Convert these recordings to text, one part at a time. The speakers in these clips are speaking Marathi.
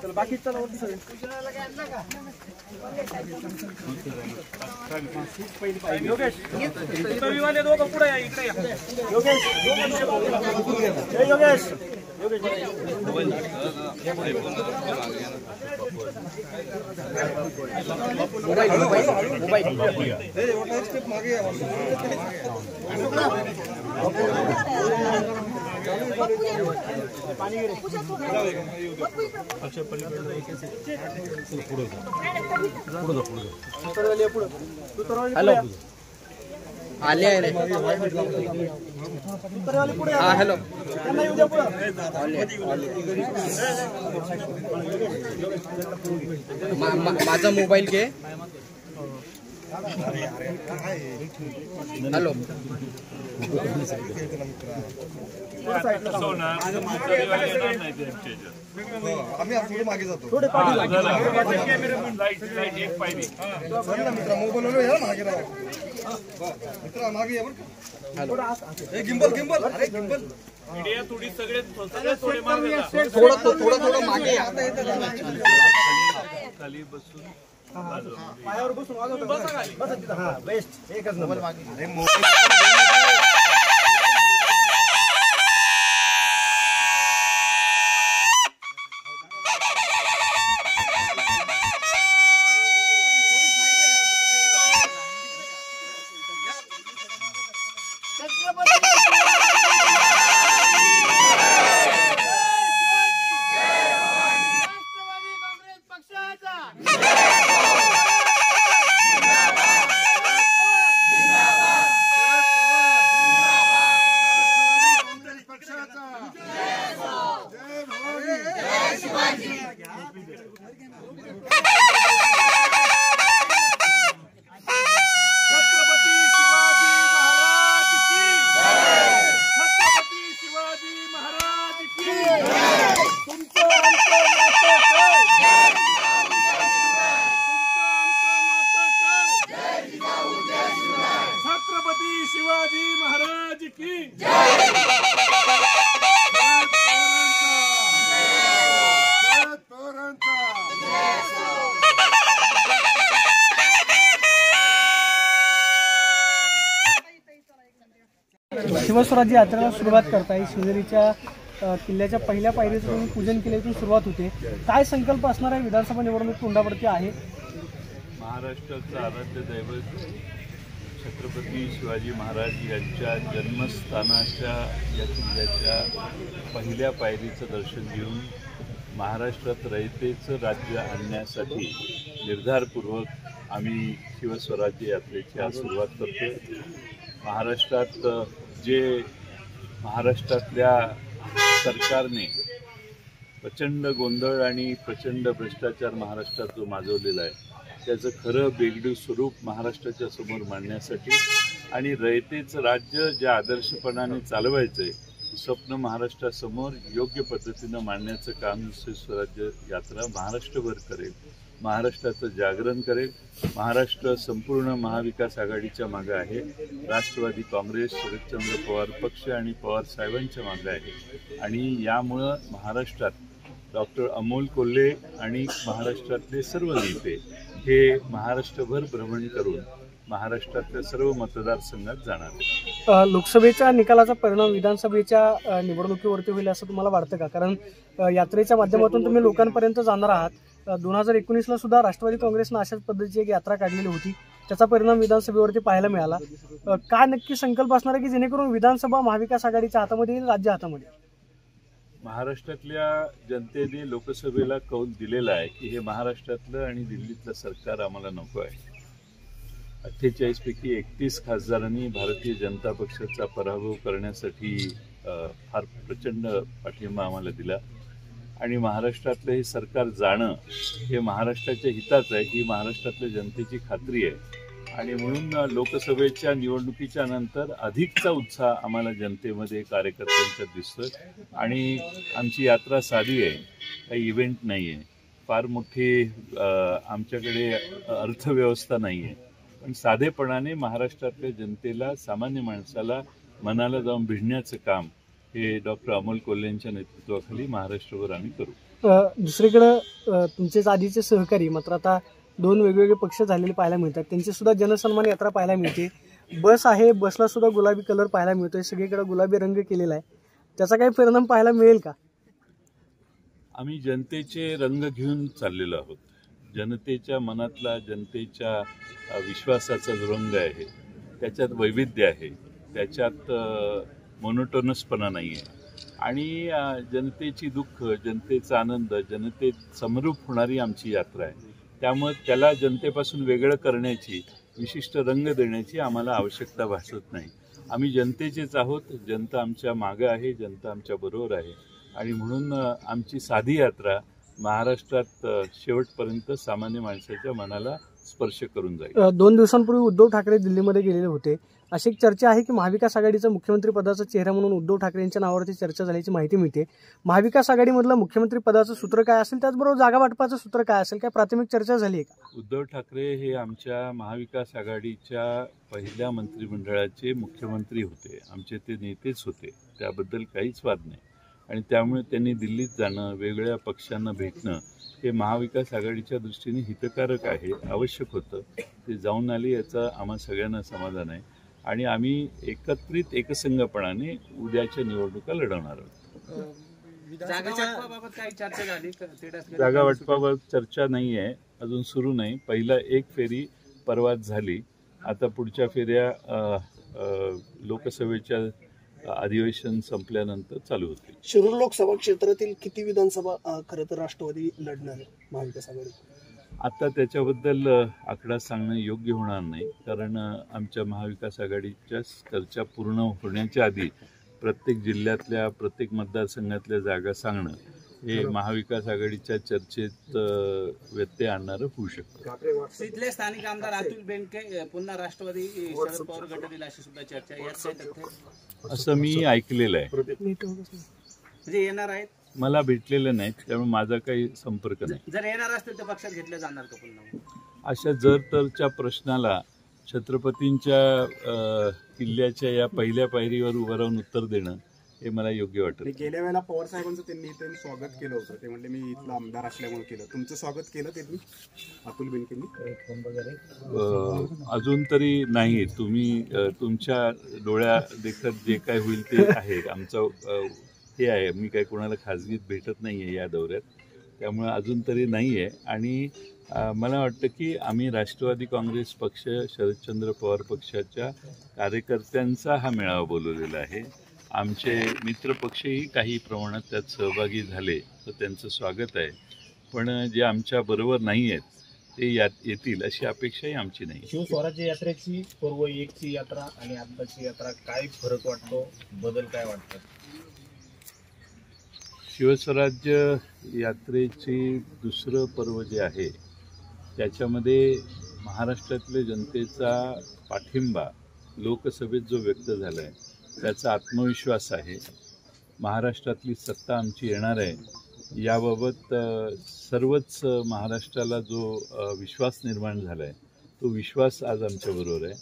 चला बाकी चला वरती सगळे योगेश विवाले दोघं पुढे या इकडे या योगेश योगेश हॅलो आले आहे रे हा हॅलो माझा मोबाईल घे हॅलो आम्ही थोडे मागे जातो मोबाईल मागे मित्र मागे गिंबल गिंबल अरे गिंबल थोडी सगळे थोडं मागे खाली बसून पायावर बसून बसा बेस्ट एकच नंबर मागे शिवस्वराज्य यात्रेला सुरुवात करताय शिवनेरीच्या किल्ल्याच्या पहिल्या पायरीतून पूजन केल्यातून सुरुवात होते। काय संकल्प असणार आहे? विधानसभा निवडणूक तोंडावरती आहे। महाराष्ट्राचं आराध्य दैवत छत्रपती शिवाजी महाराज यांच्या जन्मस्थानाच्या या किल्ल्याच्या पहिल्या पायरीचं दर्शन घेऊन महाराष्ट्रात रयतेचं राज्य आणण्यासाठी निर्धारपूर्वक आम्ही शिवस्वराज्य यात्रेची आज सुरुवात करतोय। महाराष्ट्रात जे महाराष्ट्रातल्या सरकारने प्रचंड गोंधळ आणि प्रचंड भ्रष्टाचार महाराष्ट्रात जो माजवलेला आहे त्याचं खरं बेगडू स्वरूप महाराष्ट्राच्या समोर मांडण्यासाठी आणि रयतेचं राज्य ज्या आदर्शपणाने चालवायचं आहे स्वप्न महाराष्ट्रासमोर योग्य पद्धतीनं मांडण्याचं काम शिवस्वराज्य यात्रा महाराष्ट्रभर करेल। महाराष्ट्राचं जागरण करेल। महाराष्ट्र संपूर्ण महाविकास आघाडीच्या मागे आहे। राष्ट्रवादी काँग्रेस, शरदचंद्र पवार पक्ष आणि पवार साहेबांच्या मागे आहे आणि यामुळं महाराष्ट्रात डॉक्टर अमोल कोल्हे आणि महाराष्ट्रातले सर्व नेते हे महाराष्ट्रभर भ्रमण करून महाराष्ट्रातल्या सर्व मतदारसंघात जाणार आहेत। लोकसभेच्या निकालाचा परिणाम विधानसभेच्या निवडणुकीवरती होईल असं तुम्हाला वाटतं का? कारण यात्रेच्या माध्यमातून तुम्ही लोकांपर्यंत जाणार आहात। 2019ला सुद्धा राष्ट्रवादी काँग्रेसनं अशाच पद्धतीची एक यात्रा काढलेली होती, त्याचा परिणाम विधानसभेवरती पाहायला मिळाला। काय नक्की संकल्प असणार आहे की जेणेकरून विधानसभा महाविकास आघाडीच्या हातामध्ये येईल, राज्य हातामध्ये? महाराष्ट्रातल्या जनतेने लोकसभेला कौल दिलेला आहे की हे महाराष्ट्रातलं आणि दिल्लीतलं सरकार आम्हाला नको आहे। 48 पैकी 31 खासदारांनी भारतीय जनता पक्षाचा पराभव करण्यासाठी फार प्रचंड पाठिंबा आम्हाला दिला आणि महाराष्ट्रातलं हे सरकार जाणं हे महाराष्ट्राच्या हिताचं आहे ही महाराष्ट्रातल्या जनतेची खात्री आहे आणि म्हणून लोकसभेच्या निवडणुकीच्या नंतर अधिकचा उत्साह आम्हाला जनतेमध्ये कार्यकर्त्यांच्यात दिसतोय आणि आमची यात्रा साधी आहे, काही इव्हेंट नाही आहे, फार मोठी आमच्याकडे अर्थव्यवस्था नाही आहे, पण साधेपणाने महाराष्ट्रातल्या जनतेला सामान्य माणसाला मनाला जाऊन भिडण्याचं काम हे डॉक्टर अमोल कोल्हेंच्या नेतृत्वाखाली महाराष्ट्रभर आम्ही करू. दुसरीकडे तुमचेच आधीचे सहकारी मात्र आता 2 वेगवेगळे पक्ष झालेले पाहायला मिळतात. त्यांची सुद्धा जनसन्मान यात्रा पाहायला मिळते. बस आहे, बसला सुद्धा गुलाबी कलर पाहायला मिळतोय, सगळीकडे गुलाबी रंग केलेला आहे. त्याचा काही परिणाम पाहायला मिळेल का? आम्ही जनतेचे रंग घेऊन चाललेलो आहोत. जनतेच्या मनातला, जनतेच्या विश्वासाचा जो रंग आहे त्याच्यात वैविध्य आहे, त्याच्यात मोनोटोनसपणा नाही आहे आणि जनतेची दुःख, जनतेचा आनंद, जनतेत समरूप होणारी आमची यात्रा आहे. त्यामुळे त्याला जनतेपासून वेगळं करण्याची, विशिष्ट रंग देण्याची आम्हाला आवश्यकता भासत नाही. आम्ही जनतेचेच आहोत. जनता आमच्या मागं आहे, जनता आमच्या बरोबर आहे आणि म्हणून आमची साधी यात्रा महाराष्ट्रात शेवटपर्यंत सामान्य माणसाच्या मनाला स्पर्श करून जाईल. 2 दिवसांपूर्वी उद्धव ठाकरे दिल्लीमध्ये गेलेले होते. अशी एक चर्चा आहे की महाविकास आघाडीचा मुख्यमंत्री पदाचा चेहरा म्हणून उद्धव ठाकरे यांच्या नावावरती चर्चा झाल्याची माहिती मिळते. महाविकास आघाडीमधलं मुख्यमंत्री पदाचं सूत्र काय असेल, त्याचबरोबर जागा वाटपाचं सूत्र काय असेल, काय प्राथमिक चर्चा झाली आहे का? उद्धव ठाकरे हे आमच्या महाविकास आघाडीच्या पहिल्या मंत्रिमंडळाचे मुख्यमंत्री होते, आमचे ते नेतेच होते, त्याबद्दल काहीच वाद नाही. आणि त्यामुळे त्यांनी दिल्लीत जाणं, वेगळ्या पक्षांना भेटणं हे महाविकास आघाडीच्या दृष्टीने हितकारक आहे, आवश्यक होतं. ते जाऊन आले याचा आम्हा सगळ्यांना समाधान आहे आणि आम्ही एकत्रित एकसंघपणाने उद्याच्या निवडणुका लढवणार आहोत. जागा वाटपाबाबत चर्चा नाही आहे, अजून सुरू नाही. पहिला एक फेरी परवाच झाली, आता पुढच्या फेऱ्या लोकसभेच्या अधिवेशन संपल्यानंतर चालू होतील. शिरूर लोकसभा क्षेत्रातील किती विधानसभा खरं तर राष्ट्रवादी लढणार आहे महाविकास आघाडी? आता त्याच्याबद्दल आकडा सांगणं योग्य होणार नाही, कारण आमच्या महाविकास आघाडीच्या चर्चा पूर्ण होण्याच्या आधी प्रत्येक जिल्ह्यातल्या, प्रत्येक मतदारसंघातल्या जागा सांगणं हे महाविकास आघाडीच्या चर्चेत व्यत्यय आणणारं होऊ शकतं. तिथले स्थानिक आमदार अतुल बेनके पुन्हा राष्ट्रवादी शरद पवार गटातील अशी सुद्धा चर्चा यात काय तथ्य? असं मी ऐकलेलं आहे. म्हणजे येणार आहेत? मला भेटलेलं नाही, त्यामुळे माझा काही संपर्क नाही. जर येणार असतील तर पक्षात घेतले जाणार का पुन्हा? अशा जर तरच्या प्रश्नाला छत्रपतींच्या किल्ल्याच्या या पहिल्या पायरीवर उभं राहून उत्तर देणं हे मला योग्य वाटत. गेल्या वेळेला पवार साहेबांचं त्यांनी स्वागत केलं होतं, ते म्हणले मी इथला आमदार असल्यामुळे केलं. तुमचं स्वागत केलं त्यांनी, अतुल बेनकेंनी? अजून तरी नाही. तुम्ही तुमच्या डोळ्या देखत जे काय होईल ते आहे. आमचं हे आहे, मी काही कोणाला खाजगीत भेटत नाही आहे या दौऱ्यात, त्यामुळे अजून तरी नाही आहे. आणि मला वाटतं की आम्ही राष्ट्रवादी काँग्रेस पक्ष, शरदचंद्र पवार पक्षाच्या कार्यकर्त्यांचा हा मेळावा बोलवलेला आहे. आमचे मित्रपक्षही काही प्रमाणात त्यात सहभागी झाले तर त्यांचं स्वागत आहे, पण जे आमच्या बरोबर नाही आहेत ते येतील अशी अपेक्षाही आमची नाही. शिवस्वराज्य यात्रेची पूर्व एकची यात्रा आणि आत्ताची यात्रा काय फरक वाटतो, बदल काय वाटतात? शिवस्वराज्य यात्रेची दुसरं पर्व जे आहे त्याच्यामध्ये महाराष्ट्रातल्या जनतेचा पाठिंबा लोकसभेत जो व्यक्त झाला आहे त्याचा आत्मविश्वास आहे. महाराष्ट्रातली सत्ता आमची येणार आहे याबाबत सर्वच महाराष्ट्राला जो विश्वास निर्माण झाला आहे तो विश्वास आज आमच्याबरोबर आहे.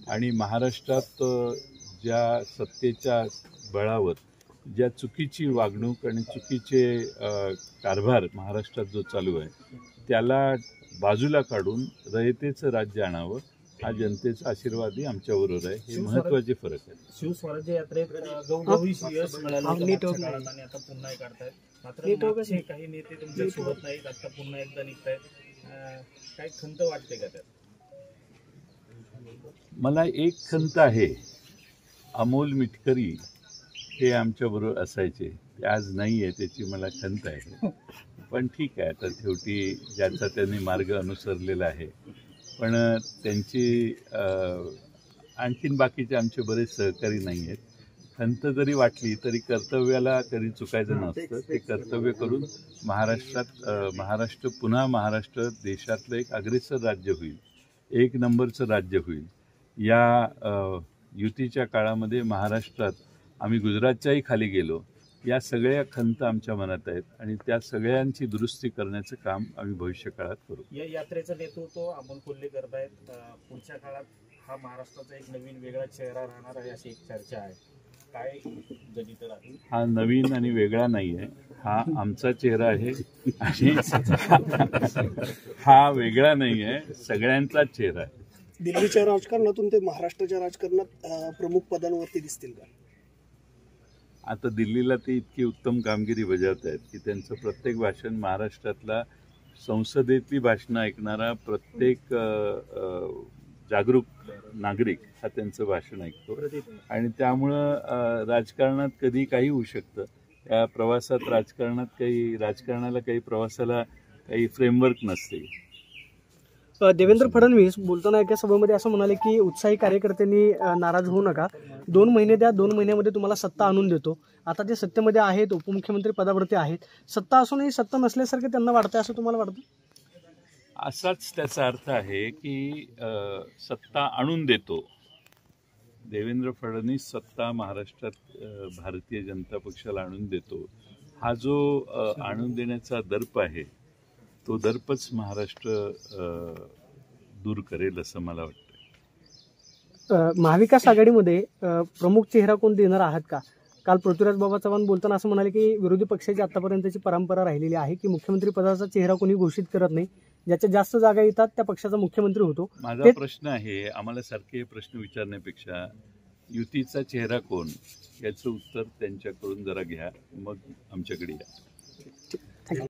आणि महाराष्ट्रात ज्या सत्तेच्या बळावर ज्या चुकीची वागणूक आणि चुकीचे कारभार महाराष्ट्रात जो चालू आहे त्याला बाजूला काढून रयतेचं राज्य आणावं हा जनतेचा आशीर्वादही आमच्याबरोबर आहे. हे महत्वाचे फरक आहे. शिवस्वराज्य यात्रेत गवगवी यश मिळालं आणि आता पुन्हा काढतायत, मात्र काही नेते तुमच्या सोबत नाहीत, आता पुन्हा एकदा निघतायत, काय खंत वाटते का त्यात? मला एक खंत आहे, अमोल मिटकरी हे आमच्याबरोबर असायचे, ते आज नाही आहे, त्याची मला खंत आहे. पण ठीक आहे, आता शेवटी ज्याचा त्यांनी मार्ग अनुसरलेला आहे. पण त्यांची आणखीन बाकीचे आमचे बरेच सहकारी नाही आहेत. खंत जरी वाटली तरी कर्तव्याला कधी चुकायचं नसतं. ते कर्तव्य करून महाराष्ट्र पुन्हा महाराष्ट्र देशातलं एक अग्रेसर राज्य होईल, 1 नंबरचं राज्य होईल. या युतीच्या काळामध्ये महाराष्ट्रात आम्ही गुजरातच्याही खाली गेलो. या सगळ्या खंत आमच्या मनात आहेत आणि त्या सगळ्यांची दुरुस्ती करण्याचं काम आम्ही भविष्य काळात करू. या यात्रेचं नेतृत्व अमोल कोल्हे करत आहेत. पुढच्या काळात हा महाराष्ट्राचा एक नवीन वेगळा चेहरा राहणार आहे अशी एक चर्चा आहे. काय जनित राहील? हा नवीन आणि वेगळा नाही आहे, हा आमचा चेहरा आहे आणि हा वेगळा नाही आहे, सगळ्यांचाच चेहरा आहे. दिल्लीच्या राजकारणातून ते महाराष्ट्राच्या राजकारणात प्रमुख पदांवरती दिसतील का? आता दिल्लीला ते इतकी उत्तम कामगिरी बजावत आहेत की त्यांचं प्रत्येक भाषण महाराष्ट्रातला संसदेतली भाषणं ऐकणारा प्रत्येक जागरूक नागरिक हा त्यांचं भाषण ऐकतो आणि त्यामुळं राजकारणात कधी काही होऊ शकतं. या प्रवासात राजकारणाला काही प्रवासाला काही फ्रेमवर्क नसते. देवेंद्र फडणवीस बोलताना एका सभेमध्ये असं म्हणाले की उत्साही कार्यकर्त्यांनी नाराज होऊ नका, 2 महिने द्या, 2 महिन्यामध्ये तुम्हाला सत्ता आणून देतो. आता ते सत्तेमध्ये आहेत, उपमुख्यमंत्री पदावरती आहेत, सत्ता असूनही सत्ता नसल्यासारखे त्यांना वाटतंय, असं तुम्हाला वाटतं? असाच त्याचा अर्थ आहे की सत्ता आणून देतो. देवेंद्र फडणवीस सत्ता महाराष्ट्रात भारतीय जनता पक्षाला आणून देतो. हा जो आणून देण्याचा दर्प आहे तो दर्पच महाराष्ट्र दूर करेल असं मला वाटतं. महाविकास आघाडीमध्ये प्रमुख चेहरा कोण देणार आहात का? काल पृथ्वीराज बाबा चव्हाण बोलताना असं म्हणाले की विरोधी पक्षाची आतापर्यंतची परंपरा राहिलेली आहे की मुख्यमंत्री पदाचा चेहरा कोणी घोषित करत नाही, ज्याच्या जास्त जागा येतात त्या पक्षाचा मुख्यमंत्री होतो. माझा प्रश्न आहे, आम्हाला सारखे प्रश्न विचारण्यापेक्षा युतीचा चेहरा कोण याचं उत्तर त्यांच्याकडून जरा घ्या, मग आमच्याकडे या.